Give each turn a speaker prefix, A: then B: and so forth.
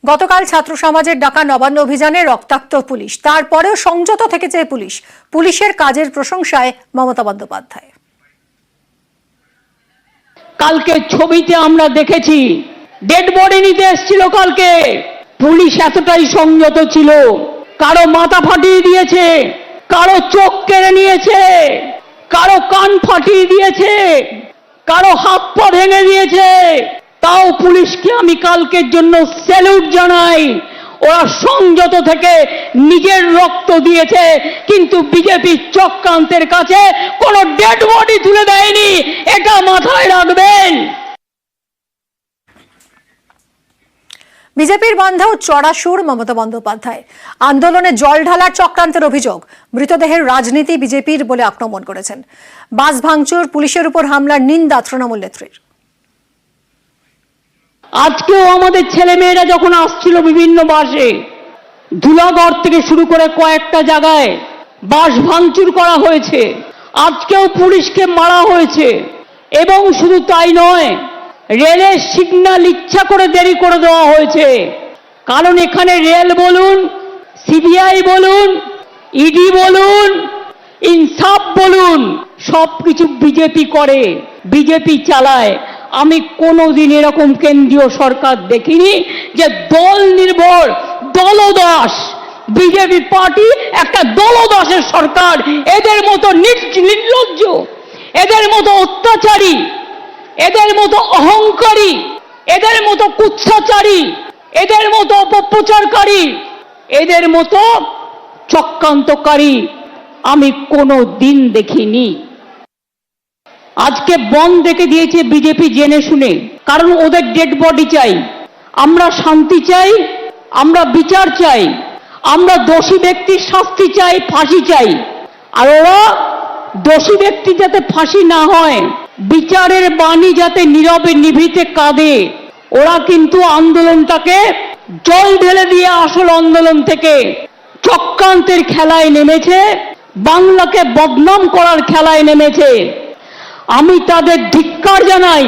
A: গতকাল ছাত্র সমাজের ডাকা নবান্ন অভিযানে রক্তাক্ত পুলিশ, তারপরেও সংযত থেকেছে পুলিশ। পুলিশের কাজের প্রশংসায় মমতা বন্দ্যোপাধ্যায়।
B: কালকে ছবিতে আমরা দেখেছি ডেড বডি নিতে এসেছিল কালকে, পুলিশ এতটাই সংযত ছিল। কারো মাথা ফাটিয়ে দিয়েছে, কারো চোখ কেড়ে নিয়েছে, কারো কান ফাটিয়ে দিয়েছে, কারো হাত পা ভেঙে দিয়েছে, তাও পুলিশকে আমি কালকের জন্য স্যালুট জানাই। ওরা সংযত থেকে নিজের রক্ত দিয়েছে, কিন্তু বিজেপি চক্রান্তের কাছে কোনো ডেড বডি তুলে দেয়নি, এটা মাথায় রাখবেন।
A: বিজেপির বাঁধাও চড়া সুর মমতা বন্দ্যোপাধ্যায়। আন্দোলনে জল ঢালার চক্রান্তের অভিযোগ, মৃতদেহের রাজনীতি বিজেপির বলে আক্রমণ করেছেন। বাস ভাঙচুর, পুলিশের উপর হামলার নিন্দা তৃণমূল নেত্রীর।
B: আজকেও আমাদের ছেলেমেয়েরা যখন আসছিল বিভিন্ন বাসে, ধুলাগড় থেকে শুরু করে কয়েকটা জায়গায় বাস ভাঙচুর করা হয়েছে। আজকেও পুলিশকে মারা হয়েছে। এবং শুধু তাই নয়, রেলের সিগন্যাল ইচ্ছা করে দেরি করে দেওয়া হয়েছে। কারণ এখানে রেল বলুন, সিবিআই বলুন, ইডি বলুন, ইনসাফ বলুন, সবকিছু বিজেপি করে, বিজেপি চালায়। আমি কোনোদিন এরকম কেন্দ্রীয় সরকার দেখিনি যে দল নির্ভর দলদাস। বিজেপি পার্টি একটা দলদাসের সরকার। এদের মতো নির্লজ্জ, এদের মতো অত্যাচারী, এদের মতো অহংকারী, এদের মতো কুচ্ছাচারী, এদের মতো অপপ্রচারকারী, এদের মতো চক্রান্তকারী আমি কোনো দিন দেখিনি। আজকে বন্ধ রেখে দিয়েছে বিজেপি জেনে শুনে, কারণ ওদের ডেড বডি চাই। আমরা শান্তি চাই, আমরা বিচার চাই, আমরা দোষী ব্যক্তির শাস্তি চাই, ফাঁসি চাই। আর ওরা দোষী ব্যক্তি যাতে ফাঁসি না হয়, বিচারের বাণী যাতে নীরবে নিভৃতে কাঁদে, ওরা কিন্তু আন্দোলনটাকে জল ঢেলে দিয়ে আসল আন্দোলন থেকে চক্রান্তের খেলায় নেমেছে, বাংলাকে বদনাম করার খেলায় নেমেছে। আমি তাদের ধিক্কার জানাই।